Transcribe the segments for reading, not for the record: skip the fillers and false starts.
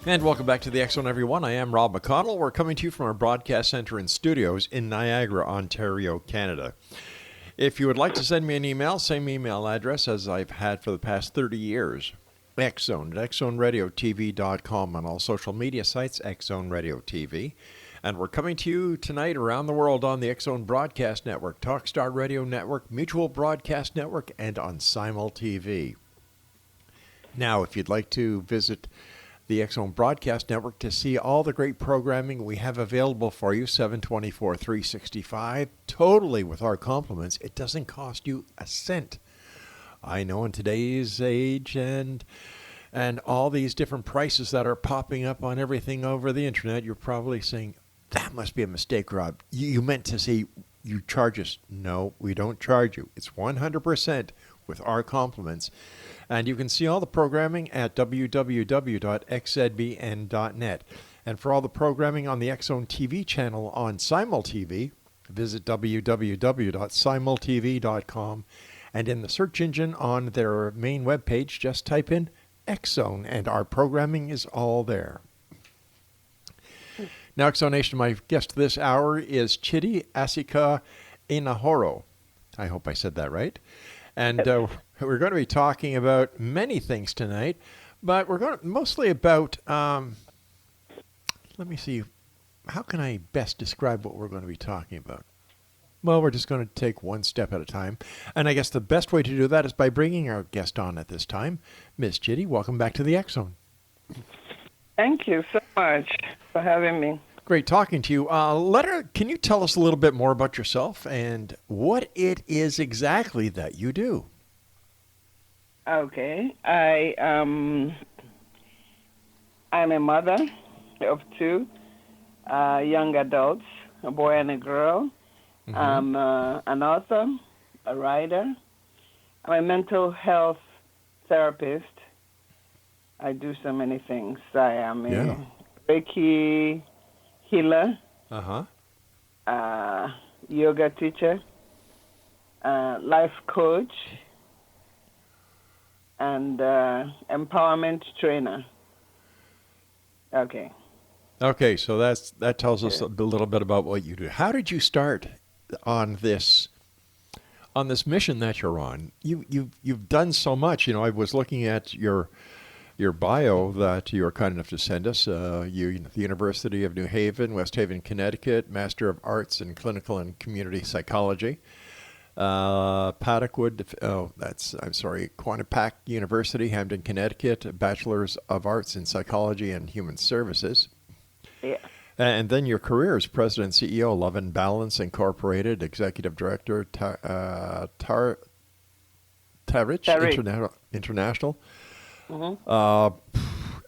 And welcome back to the X Zone, everyone. I am Rob McConnell. We're coming to you from our broadcast center and studios in Niagara, Ontario, Canada. If you would like to send me an email, same email address as I've had for the past 30 years. Xzone at xzoneradiotv.com, on all social media sites, Xzone Radio TV. And we're coming to you tonight around the world on the Xzone Broadcast Network, Talkstar Radio Network, Mutual Broadcast Network, and on Simul TV. Now, if you'd like to visit the Xzone Broadcast Network to see all the great programming we have available for you, 7/24, 365, totally with our compliments. It doesn't cost you a cent. I know in today's age and all these different prices that are popping up on everything over the internet, you're probably saying, that must be a mistake, Rob. You meant to say you charge us. No, we don't charge you. It's 100% with our compliments. And you can see all the programming at www.xzbn.net. And for all the programming on the Xzone TV channel on Simul TV, visit www.simultv.com. And in the search engine on their main webpage, just type in Xzone, and our programming is all there. Now, Xzone Nation, my guest this hour is Chidi Asika-Enahoro. I hope I said that right. And we're going to be talking about many things tonight, but we're going to mostly about, let me see, how can I best describe what we're going to be talking about? Well, we're just going to take one step at a time. And I guess the best way to do that is by bringing our guest on at this time. Miss Chidi, welcome back to the Xzone. Thank you so much for having me. Great talking to you. Can you tell us a little bit more about yourself and what it is exactly that you do? Okay. I'm a mother of two young adults, a boy and a girl. Mm-hmm. I'm an author, a writer. I'm a mental health therapist. I do so many things. I am a Reiki healer, yoga teacher, life coach, and empowerment trainer. Okay. Okay, so that tells us a little bit about what you do. How did you start on this mission that you're on? You've done so much. You know, I was looking at your bio that you were kind enough to send us. The University of New Haven, West Haven, Connecticut, Master of Arts in Clinical and Community Psychology. Quantipac University, Hampton, Connecticut, Bachelor's of Arts in Psychology and Human Services. Yeah. And then your career as President and CEO, Love and Balance Incorporated, Executive Director, Tarich International. Mm-hmm.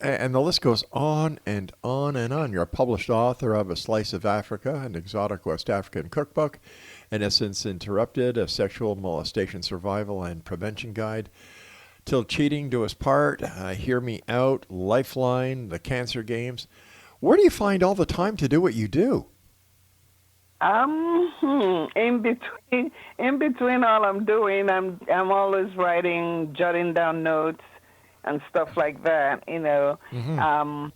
And the list goes on and on and on. You're a published author of A Slice of Africa, an exotic West African cookbook, Innocence Interrupted, a sexual molestation survival and prevention guide, Till Cheating Do Us Part, Hear Me Out, Lifeline, The Cancer Games. Where do you find all the time to do what you do? In between all I'm doing, I'm always writing, jotting down notes and stuff like that, you know. Mm-hmm.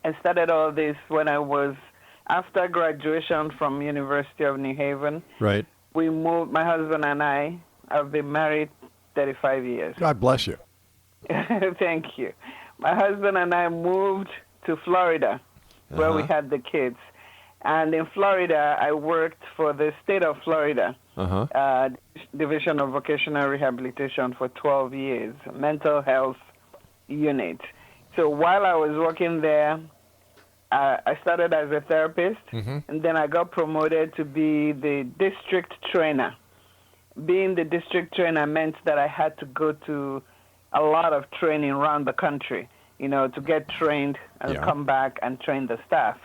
I started all this when I was after graduation from University of New Haven. Right. We moved, my husband and I have been married 35 years. God bless you. Thank you. My husband and I moved to Florida, where we had the kids. And in Florida, I worked for the state of Florida, Division of Vocational Rehabilitation for 12 years, mental health unit. So while I was working there, I started as a therapist, and then I got promoted to be the district trainer. Being the district trainer meant that I had to go to a lot of training around the country, you know, to get trained and come back and train the staff.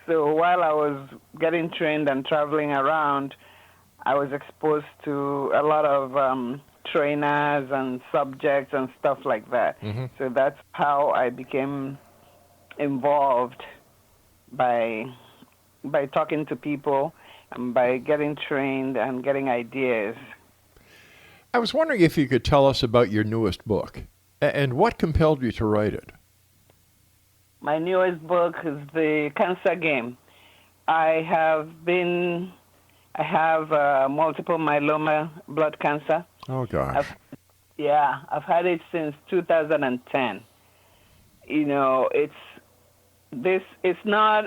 So while I was getting trained and traveling around, I was exposed to a lot of trainers and subjects and stuff like that. Mm-hmm. So that's how I became involved by talking to people and by getting trained and getting ideas. I was wondering if you could tell us about your newest book and what compelled you to write it. My newest book is The Cancer Game. I have multiple myeloma, blood cancer. Oh, gosh. I've had it since 2010. It's not,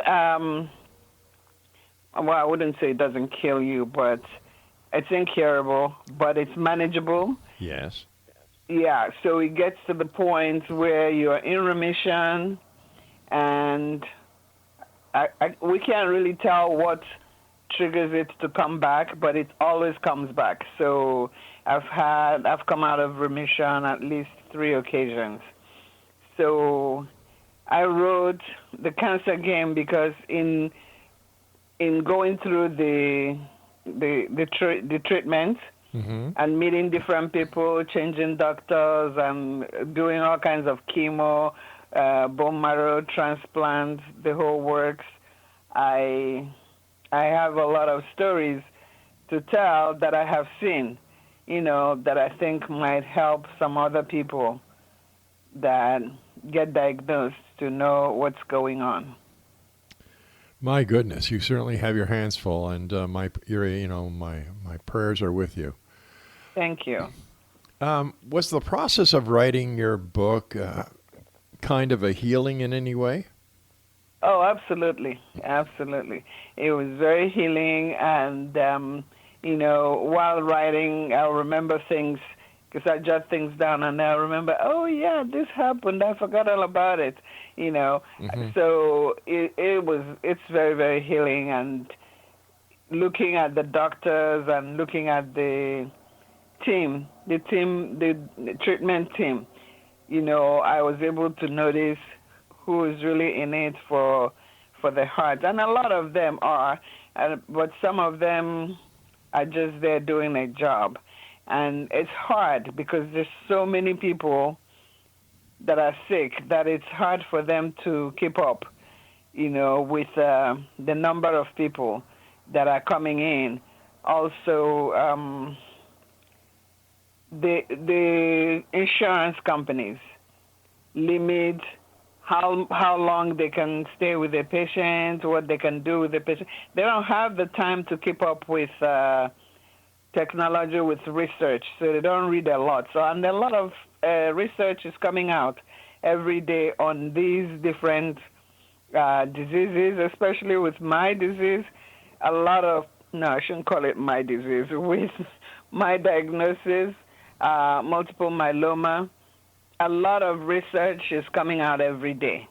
well, I wouldn't say it doesn't kill you, but it's incurable, but it's manageable. Yes. Yeah, so it gets to the point where you're in remission, and we can't really tell what triggers it to come back, but it always comes back. So I've come out of remission at least 3 occasions. So I wrote The Cancer Game because in going through the treatment, and meeting different people, changing doctors, and doing all kinds of chemo, bone marrow transplants, the whole works. I have a lot of stories to tell that I have seen, that I think might help some other people that get diagnosed to know what's going on. My goodness, you certainly have your hands full, and my prayers are with you. Thank you. Was the process of writing your book kind of a healing in any way? Oh, absolutely. Absolutely. It was very healing. And, while writing, I'll remember things because I jot things down and I'll remember, oh, yeah, this happened. I forgot all about it, So it's very, very healing. And looking at the doctors and looking at the treatment team, I was able to notice who is really in it for the heart. And a lot of them are, but some of them are just there doing a job. And it's hard because there's so many people that are sick that it's hard for them to keep up, with the number of people that are coming in. Also, the insurance companies limit how long they can stay with the patient, what they can do with the patient. They don't have the time to keep up with technology, with research, so they don't read a lot. And a lot of research is coming out every day on these different diseases, especially with my disease. I shouldn't call it my disease, with my diagnosis, multiple myeloma. A lot of research is coming out every day,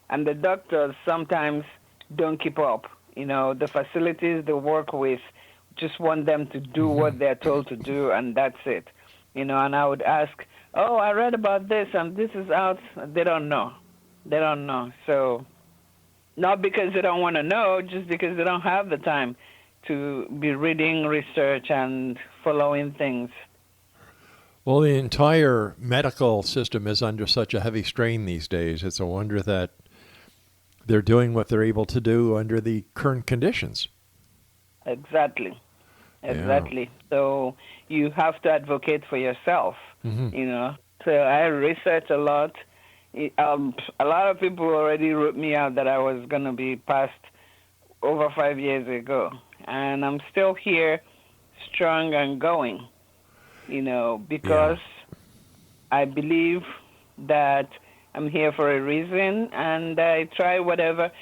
and the doctors sometimes don't keep up. The facilities they work with just want them to do what they're told to do, and that's it. And I would ask, oh, I read about this, and this is out. They don't know. So not because they don't want to know, just because they don't have the time to be reading research and following things. Well, the entire medical system is under such a heavy strain these days. It's a wonder that they're doing what they're able to do under the current conditions. Exactly. Yeah. So you have to advocate for yourself, So I research a lot. A lot of people already wrote me out that I was going to be passed over 5 years ago. And I'm still here, strong and going. Because I believe that I'm here for a reason, and I try whatever,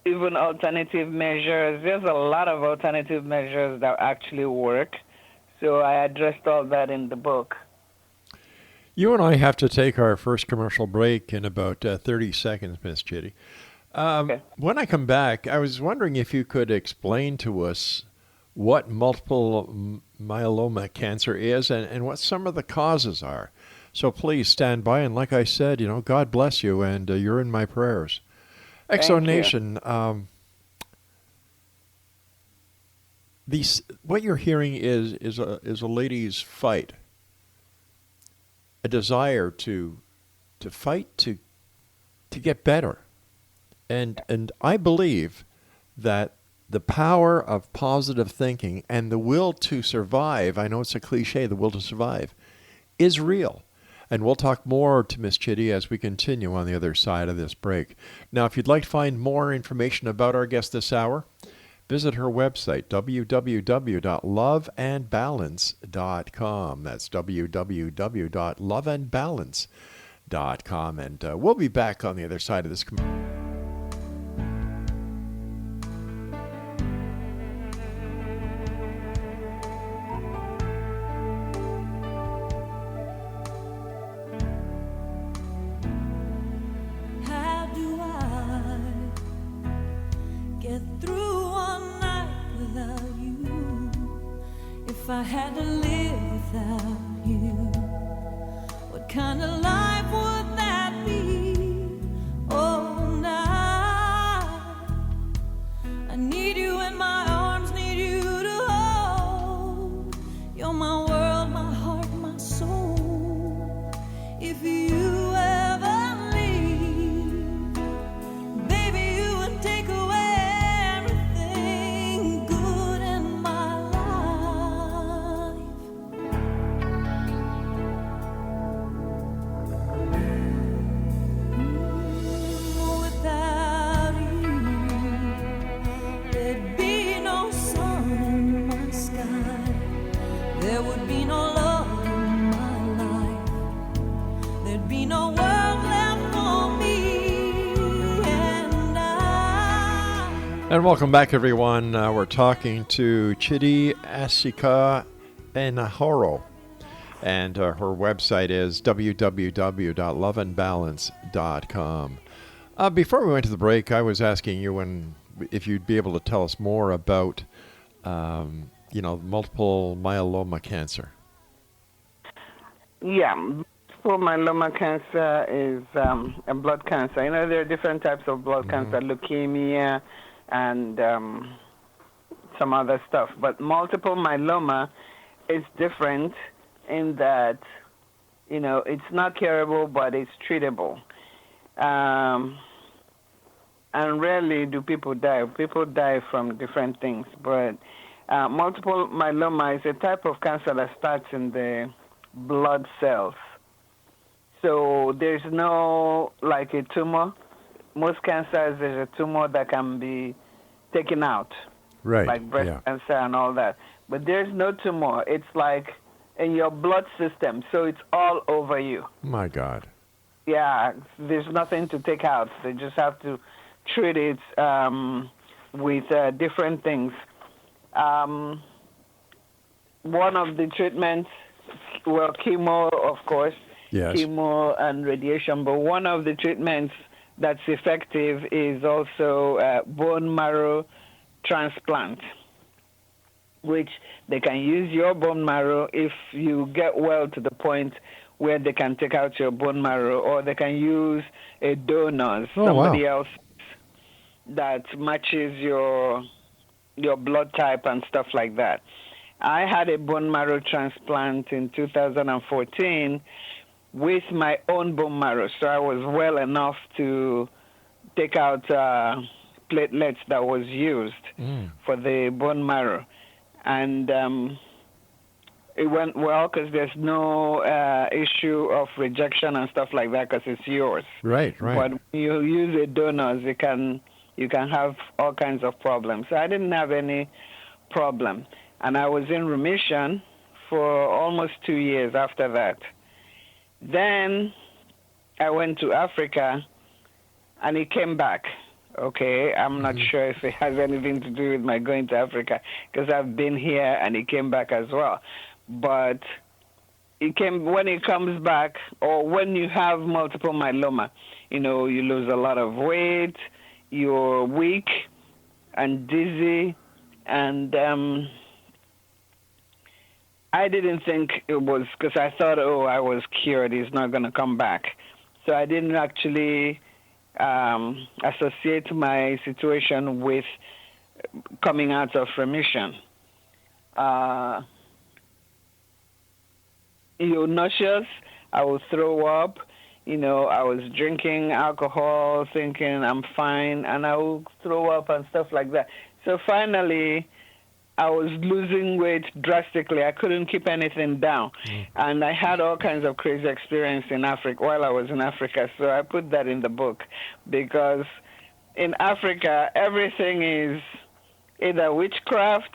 even alternative measures. There's a lot of alternative measures that actually work, so I addressed all that in the book. You and I have to take our first commercial break in about 30 seconds, Miss Chidi. Okay. When I come back, I was wondering if you could explain to us what multiple myeloma cancer is and what some of the causes are. So please stand by, and like I said, God bless you, and you're in my prayers. Exo Nation, what you're hearing is a lady's fight, a desire to fight to get better, and I believe that the power of positive thinking and the will to survive, I know it's a cliche, the will to survive, is real. And we'll talk more to Miss Chidi as we continue on the other side of this break. Now, if you'd like to find more information about our guest this hour, visit her website, www.loveandbalance.com. That's www.loveandbalance.com. And we'll be back on the other side of this. If I had to live without you, what kind of life would that be? Oh, now I need you in my arms, need you to hold. You're my world, my heart, my soul. If you ever leave, baby, you would take away everything good in my life. Without you, there'd be no sun in my sky. There would be no love in my life. There'd be no world left for me and I. And welcome back, everyone. We're talking to Chidi Asika-Enahoro. And her website is www.loveandbalance.com. Before we went to the break, I was asking you if you'd be able to tell us more about, multiple myeloma cancer. Yeah, multiple myeloma cancer is a blood cancer. There are different types of blood cancer, leukemia, and some other stuff. But multiple myeloma is different in that, it's not curable, but it's treatable. And rarely do people die. People die from different things. But multiple myeloma is a type of cancer that starts in the blood cells. So there's no, like a tumor. Most cancers, there's a tumor that can be taken out. Right. Like breast cancer and all that. But there's no tumor. It's like in your blood system. So it's all over you. My God. Yeah, there's nothing to take out. They just have to treat it with different things. One of the treatments, chemo, of course, Yes. chemo and radiation, but one of the treatments that's effective is also bone marrow transplant, which they can use your bone marrow if you get well to the point where they can take out your bone marrow, or they can use a donor, somebody else that matches your blood type and stuff like that. I had a bone marrow transplant in 2014 with my own bone marrow, so I was well enough to take out platelets that was used for the bone marrow. And it went well because there's no issue of rejection and stuff like that because it's yours. Right. But when you use a donor, you can have all kinds of problems. So I didn't have any problem. And I was in remission for almost 2 years after that. Then I went to Africa, and it came back. Okay, I'm not sure if it has anything to do with my going to Africa, because I've been here, and it came back as well. But when it comes back, or when you have multiple myeloma, you lose a lot of weight, you're weak and dizzy, and I didn't think it was, because I thought, I was cured, it's not going to come back. So I didn't actually associate my situation with coming out of remission. You're nauseous, I will throw up, I was drinking alcohol, thinking I'm fine, and I will throw up and stuff like that. So finally, I was losing weight drastically. I couldn't keep anything down. And I had all kinds of crazy experience in Africa while I was in Africa. So I put that in the book because in Africa, everything is either witchcraft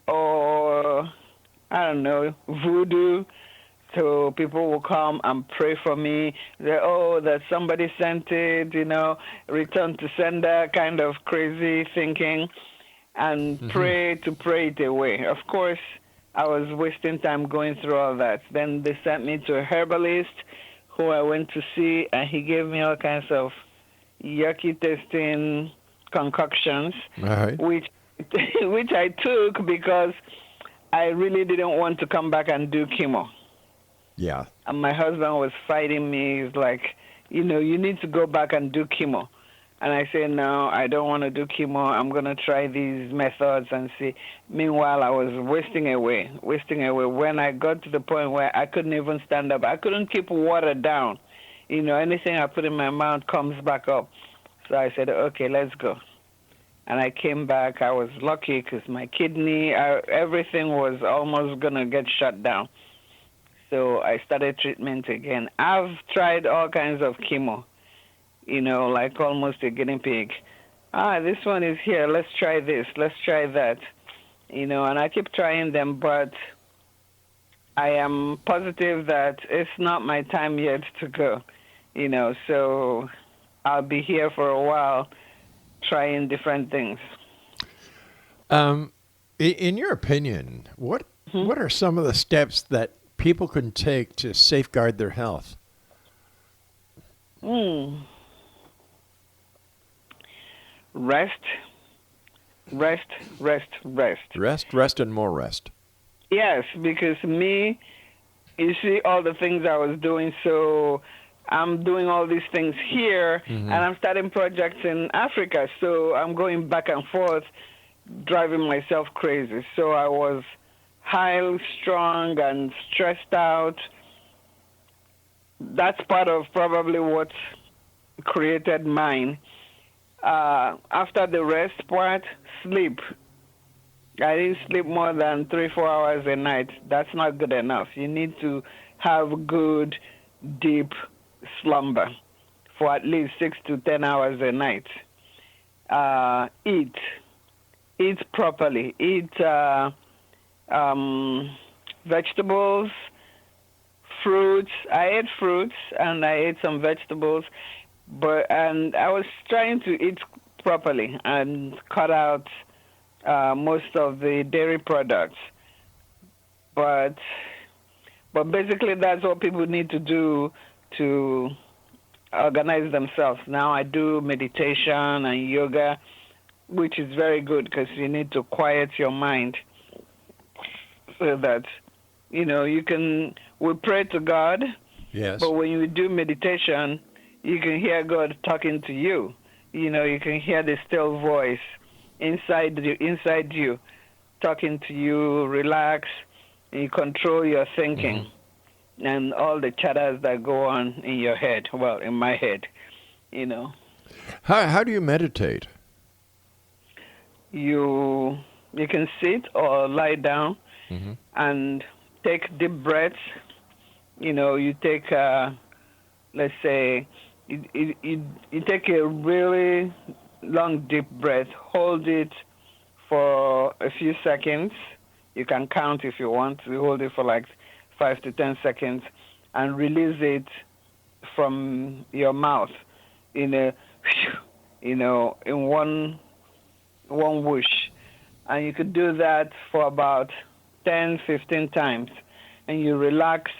or, I don't know, voodoo. So people will come and pray for me. They, oh, that somebody sent it, return to sender kind of crazy thinking, and pray it away. Of course, I was wasting time going through all that. Then they sent me to a herbalist who I went to see, and he gave me all kinds of yucky tasting concoctions, which I took because I really didn't want to come back and do chemo. Yeah. And my husband was fighting me. He's like, you need to go back and do chemo. And I said, no, I don't want to do chemo. I'm going to try these methods and see. Meanwhile, I was wasting away. When I got to the point where I couldn't even stand up, I couldn't keep water down. Anything I put in my mouth comes back up. So I said, okay, let's go. And I came back. I was lucky because my kidney, everything was almost going to get shut down. So I started treatment again. I've tried all kinds of chemo, like almost a guinea pig. This one is here. Let's try this. Let's try that. And I keep trying them, but I am positive that it's not my time yet to go, so I'll be here for a while trying different things. In your opinion, what are some of the steps that people can take to safeguard their health? Rest, and more rest. Yes, because you see all the things I was doing, so I'm doing all these things here, and I'm starting projects in Africa, so I'm going back and forth, driving myself crazy. So I was highly strung and stressed out. That's part of probably what created mine. After the rest part, sleep. I didn't sleep more than 3-4 hours a night. That's not good enough. You need to have good, deep slumber for at least 6 to 10 hours a night. Eat properly. Eat vegetables, fruits. I ate fruits and I ate some vegetables, and I was trying to eat properly and cut out most of the dairy products. But basically that's what people need to do to organize themselves. Now I do meditation and yoga, which is very good because you need to quiet your mind so that, we pray to God. Yes. But when you do meditation, you can hear God talking to you. You can hear the still voice inside you talking to you. Relax, and you control your thinking and all the chatters that go on in your head. Well, in my head, How do you meditate? You can sit or lie down and take deep breaths. You take, let's say, you take a really long, deep breath, hold it for a few seconds. You can count if you want. You hold it for like 5 to 10 seconds and release it from your mouth in one whoosh. And you could do that for about 10, 15 times. And you relax.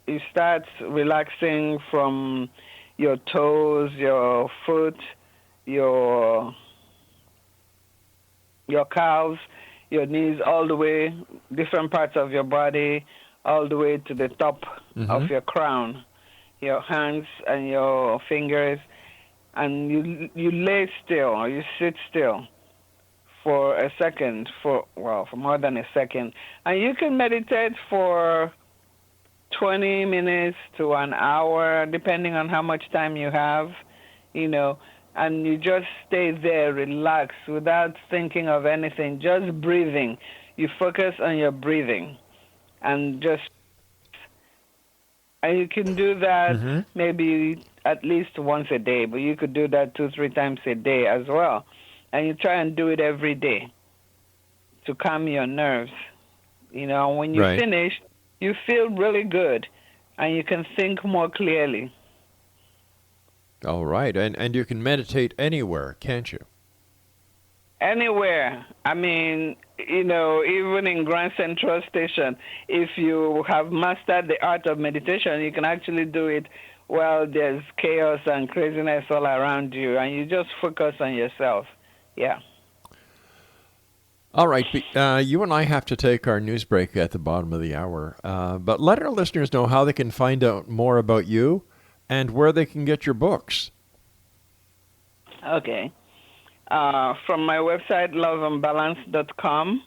You start relaxing from your toes, your foot, your calves, your knees, all the way, different parts of your body, all the way to the top of your crown, your hands and your fingers. And you lay still, or you sit still for a second, for more than a second. And you can meditate for 20 minutes to an hour, depending on how much time you have, and you just stay there, relax, without thinking of anything, just breathing. You focus on your breathing, and you can do that maybe at least once a day, but you could do that 2-3 times a day as well. And you try and do it every day to calm your nerves. When you finish, you feel really good, and you can think more clearly. All right. And you can meditate anywhere, can't you? Anywhere. I mean, even in Grand Central Station, if you have mastered the art of meditation, you can actually do it while there's chaos and craziness all around you, and you just focus on yourself. Yeah. All right. You and I have to take our news break at the bottom of the hour, but let our listeners know how they can find out more about you and where they can get your books. Okay. From my website, loveandbalance.com.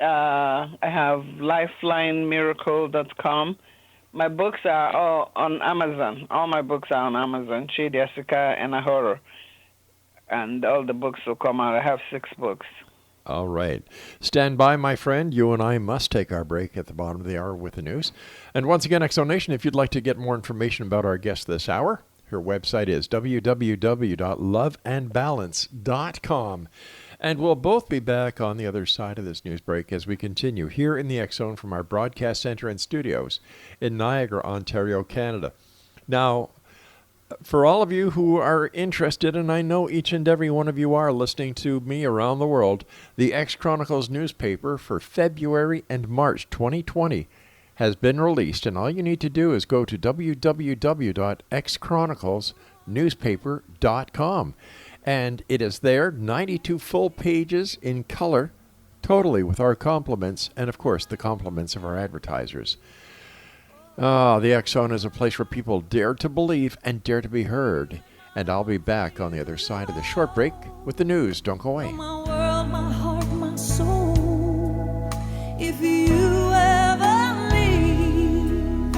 I have lifeline.miracle.com. My books are all on Amazon. All my books are on Amazon. Chidi Asika-Enahoro. And all the books will come out. I have 6 books. All right. Stand by, my friend. You and I must take our break at the bottom of the hour with the news. And once again, Exonation, if you'd like to get more information about our guest this hour, her website is www.loveandbalance.com. And we'll both be back on the other side of this news break as we continue here in the X Zone from our broadcast center and studios in Niagara, Ontario, Canada. Now, for all of you who are interested, and I know each and every one of you are listening to me around the world, the X Chronicles newspaper for February and March 2020 has been released, and all you need to do is go to www.xchroniclesnewspaper.com. And it is there, 92 full pages in color, totally with our compliments, and of course the compliments of our advertisers. The X Zone is a place where people dare to believe and dare to be heard. And I'll be back on the other side of the short break with the news. Don't go away. My world, my heart, my soul. If you ever leave,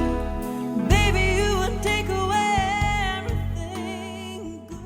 baby, you would take away everything good.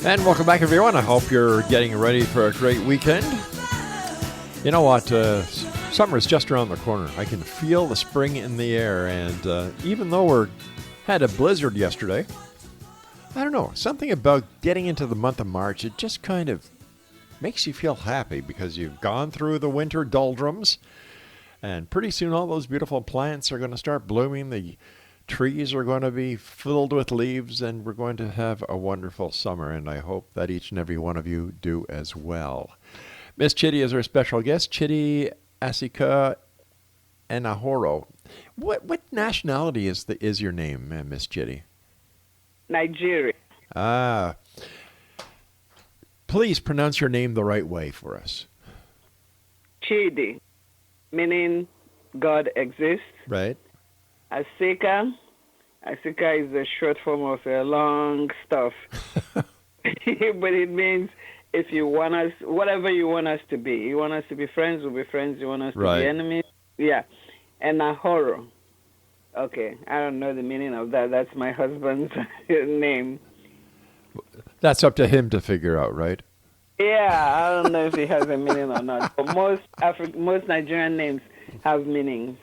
And welcome back, everyone. I hope you're getting ready for a great weekend. You know what? Summer is just around the corner. I can feel the spring in the air. And even though we had a blizzard yesterday, I don't know, something about getting into the month of March, it just kind of makes you feel happy because you've gone through the winter doldrums. And pretty soon all those beautiful plants are going to start blooming. The trees are going to be filled with leaves, and we're going to have a wonderful summer, and I hope that each and every one of you do as well. Miss Chidi is our special guest, Chidi Asika-Enahoro. What nationality is your name, Miss Chidi? Nigeria. Ah. Please pronounce your name the right way for us. Chidi, meaning God exists. Right. Asika is a short form of a long stuff. But it means if you want us, whatever you want us to be. You want us to be friends, we'll be friends. You want us to be enemies? Yeah. Enahoro. Okay, I don't know the meaning of that. That's my husband's name. That's up to him to figure out, right? Yeah, I don't know if it has a meaning or not. But most Nigerian names have meanings.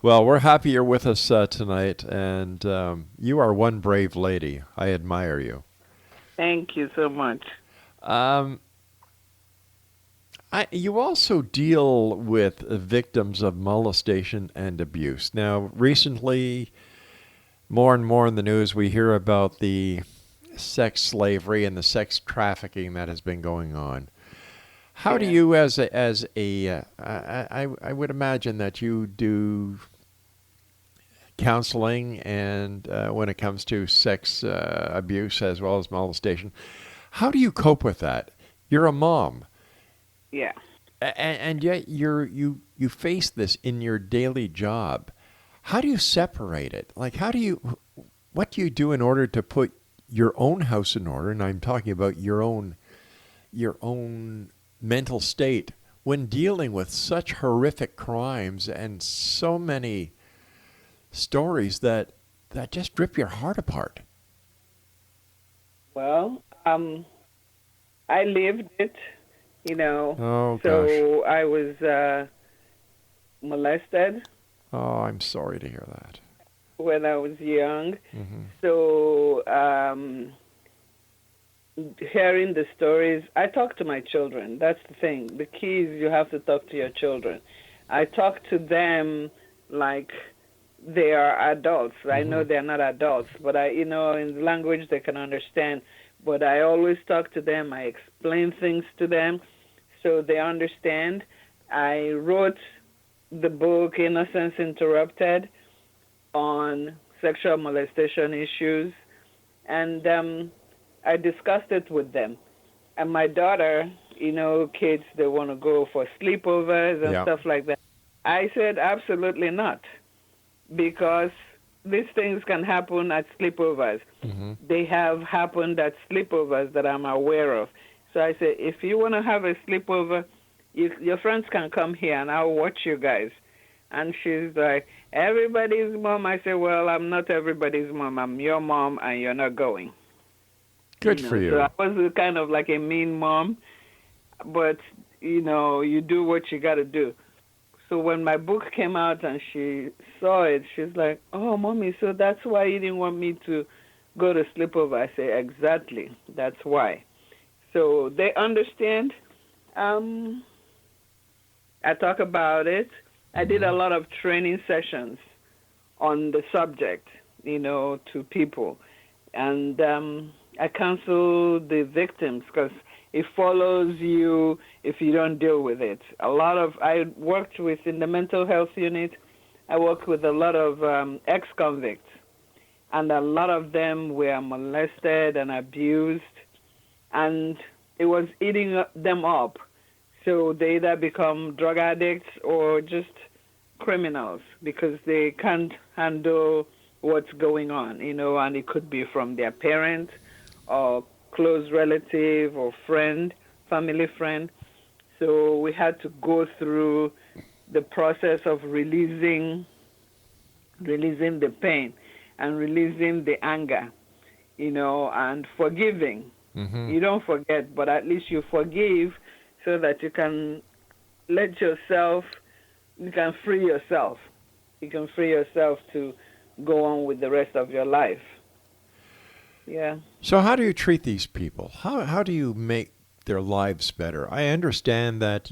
Well, we're happy you're with us tonight, and you are one brave lady. I admire you. Thank you so much. Um, you also deal with victims of molestation and abuse. Now, recently, more and more in the news, we hear about the sex slavery and the sex trafficking that has been going on. How do Yeah. you, I would imagine that you do counseling and when it comes to sex abuse as well as molestation. How do you cope with that? You're a mom, Yeah. and yet you face this in your daily job. How do you separate it? Like, what do you do in order to put your own house in order? And I'm talking about your own mental state when dealing with such horrific crimes and so many stories that just rip your heart apart. Well, I lived it, you know. Oh gosh. So I was molested Oh, I'm sorry to hear that. when I was young. Hmm. So hearing the stories, I talk to my children. That's the thing. The key is you have to talk to your children. I talk to them like they are adults. I know they're not adults, but in the language they can understand. But I always talk to them. I explain things to them so they understand. I wrote the book Innocence Interrupted on sexual molestation issues, and I discussed it with them. And my daughter, kids, they want to go for sleepovers and Yeah. stuff like that. I said, absolutely not, because these things can happen at sleepovers. Hmm. They have happened at sleepovers that I'm aware of. So I said, if you want to have a sleepover, your friends can come here and I'll watch you guys. And she's like, everybody's mom. I said, well, I'm not everybody's mom. I'm your mom, and you're not going. Good for you. So I was kind of like a mean mom, but, you do what you got to do. So when my book came out and she saw it, she's like, oh, Mommy, so that's why you didn't want me to go to sleepover. I say, exactly, that's why. So they understand. I talk about it. I did a lot of training sessions on the subject, to people. And I counsel the victims because it follows you if you don't deal with it. I worked in the mental health unit, I worked with a lot of ex-convicts, and a lot of them were molested and abused, and it was eating them up. So they either become drug addicts or just criminals because they can't handle what's going on, and it could be from their parent or close relative or friend, family friend. So we had to go through the process of releasing the pain and releasing the anger, and forgiving. Hmm. You don't forget, but at least you forgive so that you can you can free yourself. You can free yourself to go on with the rest of your life. Yeah. So how do you treat these people? How do you make their lives better? I understand that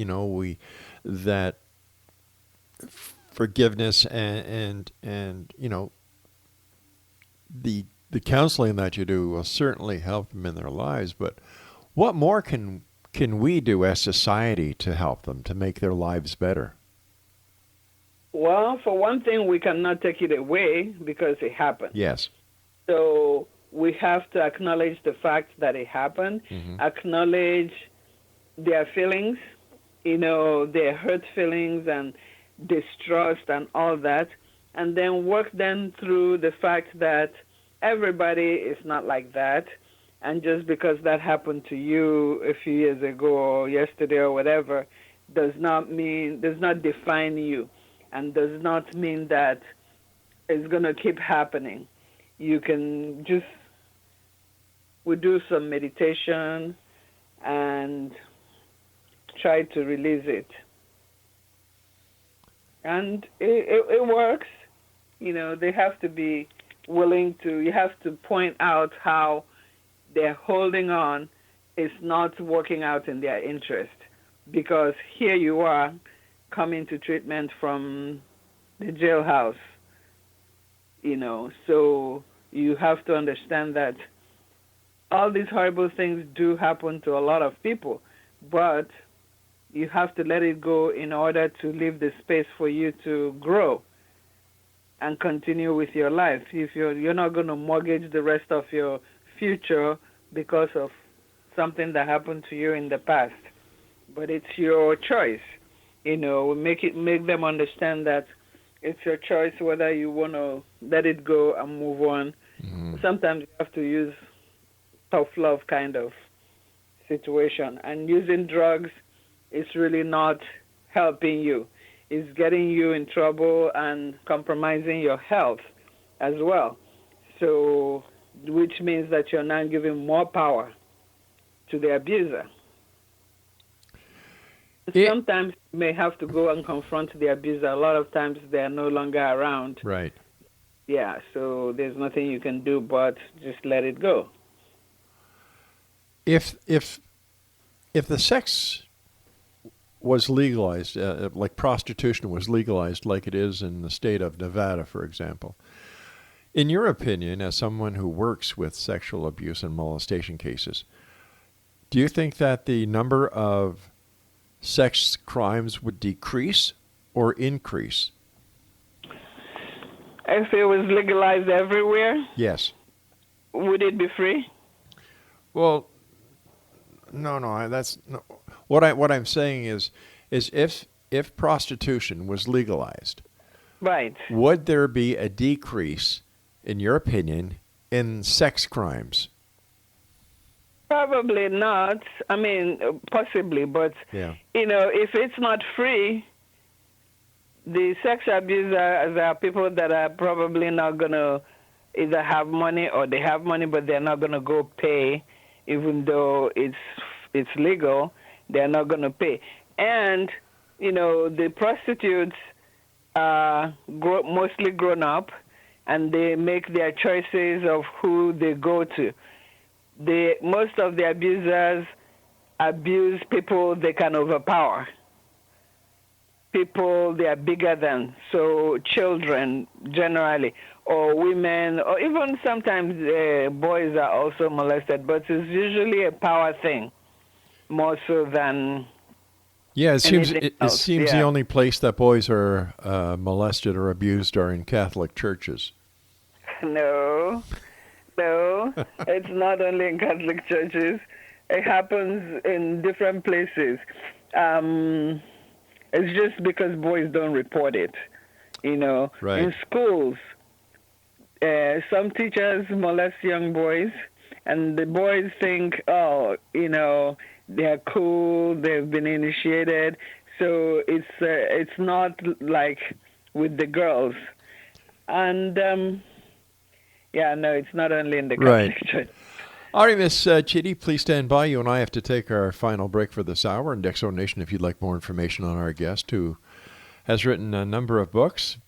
that forgiveness and the counseling that you do will certainly help them in their lives. But what more can we do as society to help them to make their lives better? Well, for one thing, we cannot take it away because it happened. Yes. So we have to acknowledge the fact that it happened, acknowledge their feelings, their hurt feelings and distrust and all that, and then work them through the fact that everybody is not like that. And just because that happened to you a few years ago or yesterday or whatever does not define you, and does not mean that it's going to keep happening. You can we do some meditation and try to release it. And it works. They have to be willing to, you have to point out how they're holding on it's not working out in their interest, because here you are coming to treatment from the jailhouse, so you have to understand that all these horrible things do happen to a lot of people, but you have to let it go in order to leave the space for you to grow and continue with your life. If you're not going to mortgage the rest of your future because of something that happened to you in the past, but it's your choice. Make them understand that it's your choice whether you want to let it go and move on. Mm-hmm. Sometimes you have to use tough love kind of situation, and using drugs is really not helping you. It's getting you in trouble and compromising your health as well. So, which means that you're now giving more power to the abuser. Sometimes you may have to go and confront the abuser. A lot of times they are no longer around. Right. Yeah, so there's nothing you can do but just let it go. If the sex was legalized, like prostitution was legalized like it is in the state of Nevada, for example, in your opinion, as someone who works with sexual abuse and molestation cases, do you think that the number of sex crimes would decrease or increase? If it was legalized everywhere? Yes. Would it be free? Well, no. That's no. What I'm saying is if prostitution was legalized, right, would there be a decrease, in your opinion, in sex crimes? Probably not. I mean, possibly, but yeah. If it's not free, the sex abusers are people that are probably not going to either have money, or they have money but they're not going to go pay, even though it's legal. They're not going to pay. And the prostitutes are mostly grown up, and they make their choices of who they go to. Most of the abusers abuse people they can overpower, people they are bigger than, so children generally, or women, or even sometimes boys are also molested, but it's usually a power thing more so than it seems yeah. The only place that boys are molested or abused are in Catholic churches. No, it's not only in Catholic churches. It happens in different places. It's just because boys don't report it, Right. In schools, some teachers molest young boys, and the boys think, they're cool, they've been initiated. So it's not like with the girls. And, it's not only in the Catholic church. All right, Miss Chidi, please stand by. You and I have to take our final break for this hour. And X-Zone Nation, if you'd like more information on our guest, who has written a number of books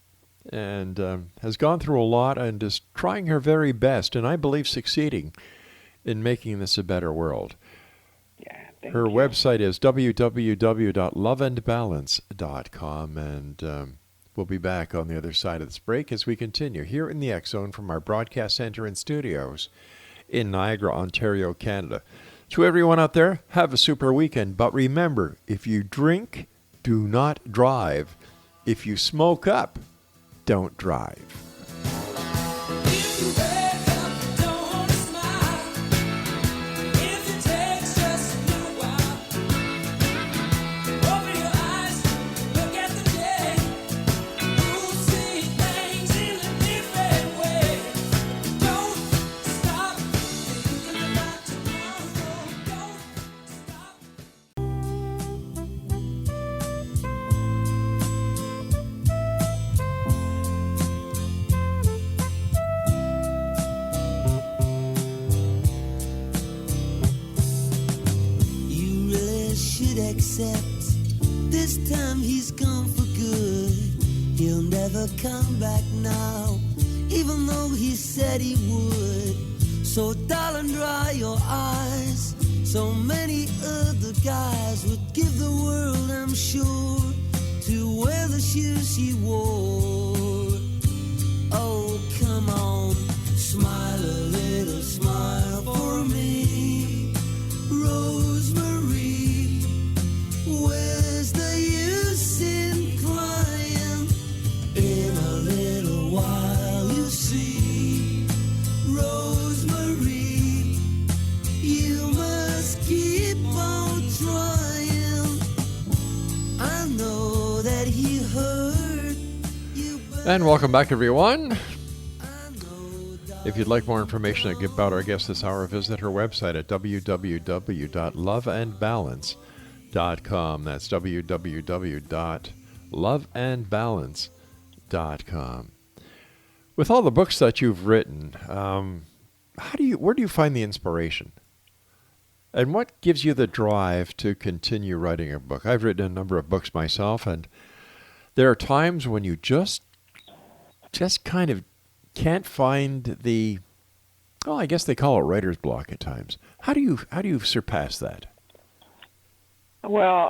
and has gone through a lot and is trying her very best, and I believe succeeding in making this a better world. Her website is www.loveandbalance.com, and we'll be back on the other side of this break as we continue here in the X-Zone from our broadcast center and studios in Niagara, Ontario, Canada. To everyone out there, have a super weekend. But remember, if you drink, do not drive. If you smoke up, don't drive. Except this time he's gone for good. He'll never come back now, even though he said he would. So darling, dry your eyes So many other guys would give the world, I'm sure, to wear the shoes she wore. Oh, come on, smile a little smile for me, Rosemary. Where's the use in crying? In a little while you see, Rosemary, you must keep on trying. I know that he hurt you, but And welcome back, everyone. I know that If you'd like more information about our guest this hour, visit her website at www.loveandbalance.com. That's www.loveandbalance.com. With all the books that you've written, where do you find the inspiration? And what gives you the drive to continue writing a book? I've written a number of books myself, and there are times when you just kind of can't find the, well, I guess they call it writer's block at times. How do you surpass that? Well,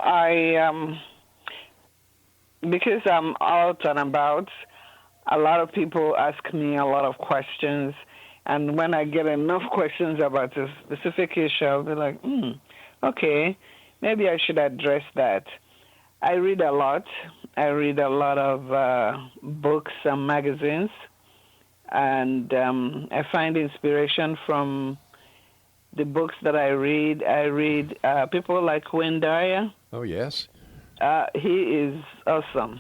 because I'm out and about, a lot of people ask me a lot of questions. And when I get enough questions about a specific issue, I'll be like, okay, maybe I should address that. I read a lot. I read a lot of books and magazines. And I find inspiration from the books that I read. I read people like Wayne Dyer. Oh, yes. He is awesome.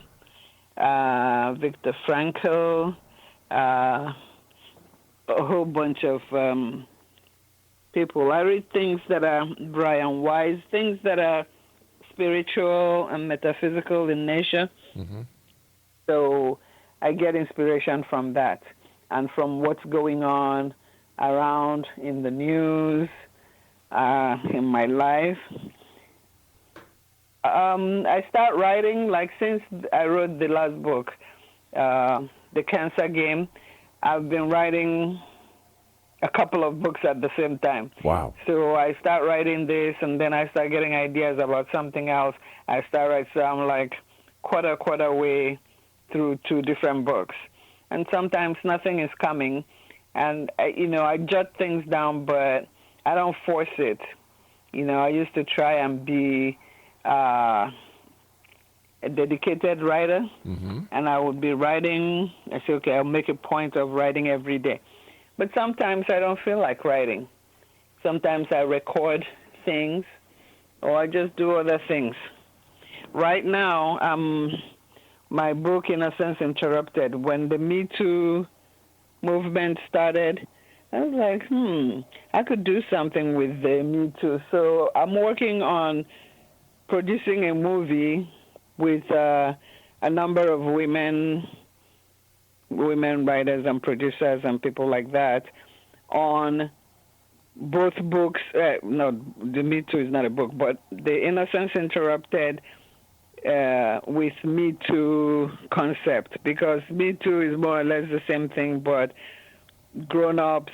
Viktor Frankl, a whole bunch of people. I read things that are Brian Weiss, things that are spiritual and metaphysical in nature. Mm-hmm. So I get inspiration from that and from what's going on around in the news, in my life. I start writing, like since I wrote the last book, The Cancer Game, I've been writing a couple of books at the same time. Wow. So I start writing this, and then I start getting ideas about something else. I start writing, so I'm like quarter way through 2 different books. And sometimes nothing is coming, and I jot things down, but I don't force it. I used to try and be a dedicated writer, and I would be writing. I say, okay, I'll make a point of writing every day. But sometimes I don't feel like writing. Sometimes I record things, or I just do other things. Right now, my book, in a sense, interrupted. When the Me Too movement started, I was like, I could do something with the Me Too. So I'm working on producing a movie with a number of women writers and producers and people like that on both books. No, the Me Too is not a book, but the Innocence Interrupted with Me Too concept, because Me Too is more or less the same thing, but grown-ups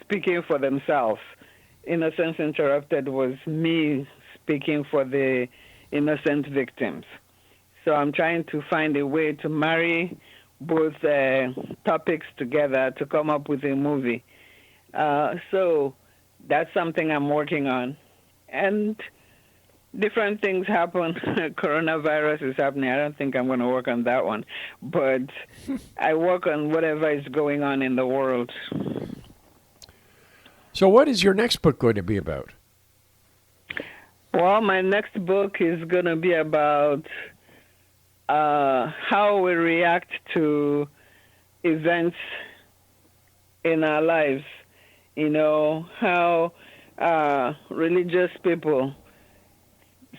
speaking for themselves. Innocence Interrupted was me speaking for the innocent victims. So I'm trying to find a way to marry both topics together to come up with a movie. So that's something I'm working on. And different things happen. Coronavirus is happening. I don't think I'm going to work on that one. But I work on whatever is going on in the world. So what is your next book going to be about? Well, my next book is going to be about how we react to events in our lives. How religious people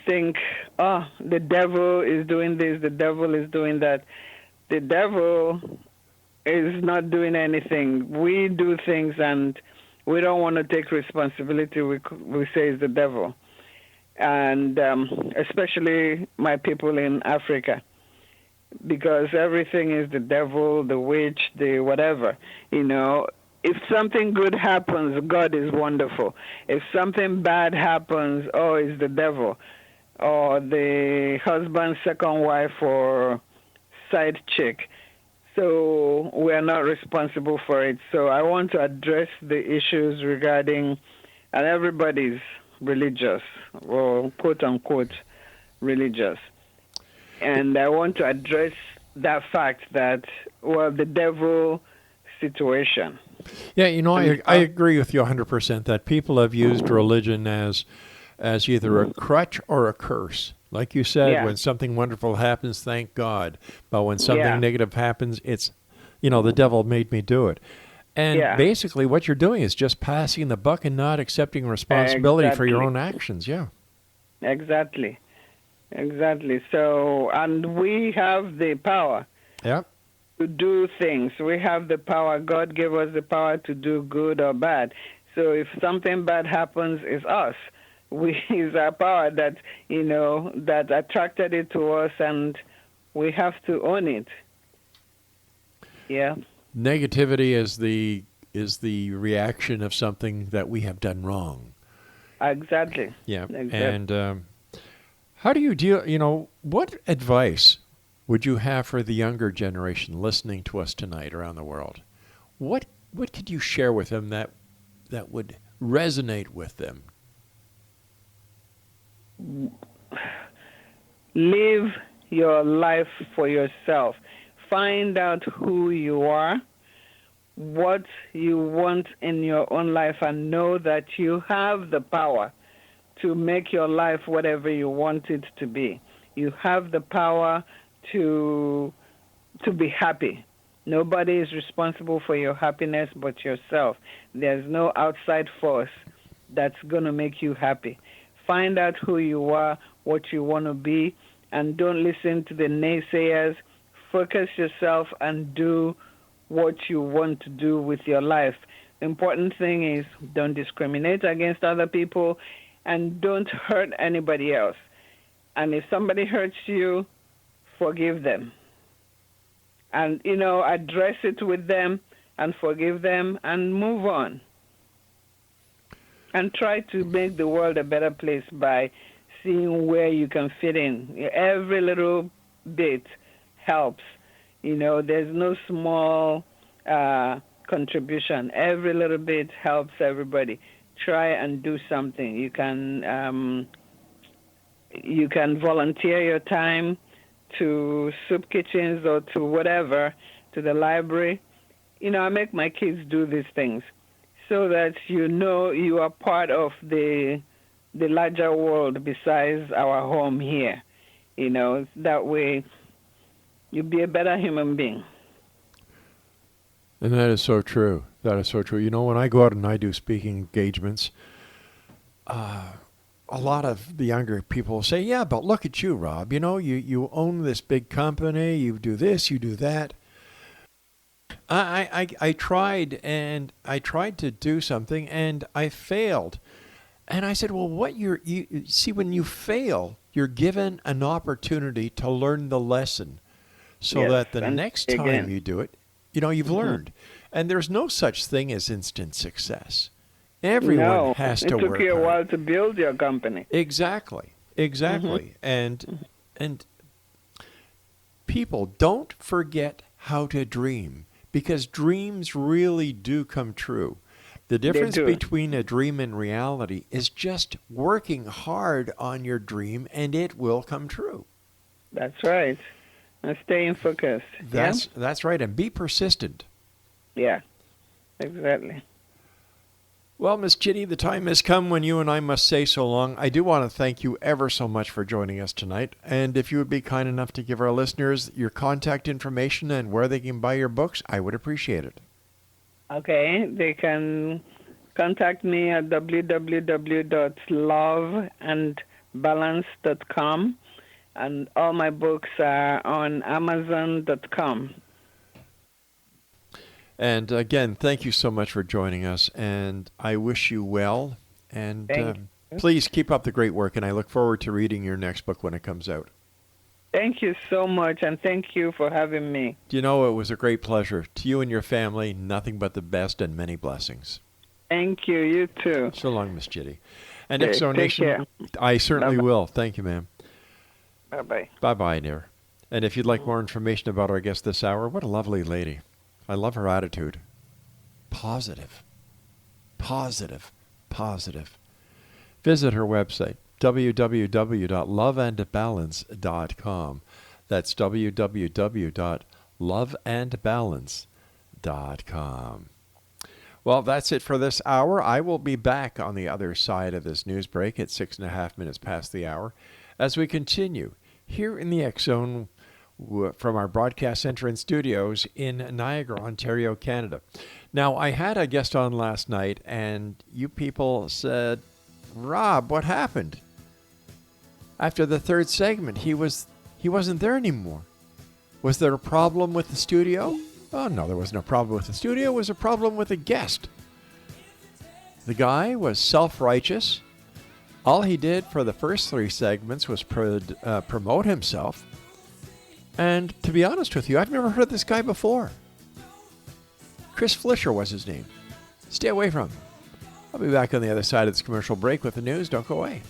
think, the devil is doing this, the devil is doing that. The devil is not doing anything. We do things and we don't want to take responsibility. We say it's the devil. And especially my people in Africa, because everything is the devil, the witch, the whatever. if something good happens, God is wonderful. If something bad happens, oh, it's the devil, or the husband's second wife or side chick. So we are not responsible for it. So I want to address the issues regarding, and everybody's religious, or quote unquote religious. And I want to address that fact that, well, the devil situation. Yeah, I agree with you 100% that people have used religion as either a crutch or a curse. Like you said, when something wonderful happens, thank God. But when something negative happens, it's, the devil made me do it. And basically what you're doing is just passing the buck and not accepting responsibility for your own actions. Yeah. Exactly. So, and we have the power to do things. We have the power. God gave us the power to do good or bad. So if something bad happens, it's us. It's our power that, that attracted it to us, and we have to own it. Yeah. Negativity is the reaction of something that we have done wrong. Exactly. Yeah. Exactly. And how do you deal, what advice would you have for the younger generation listening to us tonight around the world? What could you share with them that would resonate with them? Live your life for yourself. Find out who you are, what you want in your own life, and know that you have the power to make your life whatever you want it to be. You have the power to be happy. Nobody is responsible for your happiness but yourself. There's no outside force that's going to make you happy. Find out who you are, what you want to be, and don't listen to the naysayers. Focus yourself and do what you want to do with your life. The important thing is don't discriminate against other people and don't hurt anybody else. And if somebody hurts you, forgive them. And, address it with them and forgive them and move on. And try to make the world a better place by seeing where you can fit in. Every little bit helps. There's no small contribution. Every little bit helps everybody. Try and do something. You can volunteer your time to soup kitchens or to whatever, to the library. I make my kids do these things so that you are part of the larger world besides our home here. That way you'll be a better human being. And that is so true. That is so true. When I go out and I do speaking engagements, a lot of the younger people say, yeah, but look at you, Rob. You own this big company. You do this, you do that. I tried to do something and I failed. And I said, well, you see, when you fail, you're given an opportunity to learn the lesson so that the next time you do it, you've learned. And there's no such thing as instant success. Everyone has to work hard. It took you a while to build your company. Exactly. And people, don't forget how to dream, because dreams really do come true. The difference between a dream and reality is just working hard on your dream, and it will come true. That's right. And staying focused. That's right. And be persistent. Yeah, exactly. Well, Miss Chidi, the time has come when you and I must say so long. I do want to thank you ever so much for joining us tonight. And if you would be kind enough to give our listeners your contact information and where they can buy your books, I would appreciate it. Okay, they can contact me at www.loveandbalance.com, and all my books are on Amazon.com. And again, thank you so much for joining us, and I wish you well. And please keep up the great work, and I look forward to reading your next book when it comes out. Thank you so much, and thank you for having me. Do you know, it was a great pleasure. To you and your family, nothing but the best and many blessings. Thank you. You too. So long, Miss Chidi. And Okay, Exo take Nation, care. I certainly Bye-bye. will. Thank you, ma'am. Bye-bye. Bye-bye, dear. And if you'd like more information about our guest this hour, what a lovely lady. I love her attitude. Positive. Positive. Positive. Visit her website, www.loveandbalance.com. That's www.loveandbalance.com. Well, that's it for this hour. I will be back on the other side of this news break at 6.5 minutes past the hour as we continue here in the X Zone from our broadcast center and studios in Niagara, Ontario, Canada. Now, I had a guest on last night, and you people said, Rob, what happened? After the third segment, he wasn't there anymore. Was there a problem with the studio? Oh, no, there was no problem with the studio. It was a problem with the guest. The guy was self-righteous. All he did for the first three segments was promote himself. And to be honest with you, I've never heard of this guy before. Chris Flischer was his name. Stay away from him. I'll be back on the other side of this commercial break with the news. Don't go away.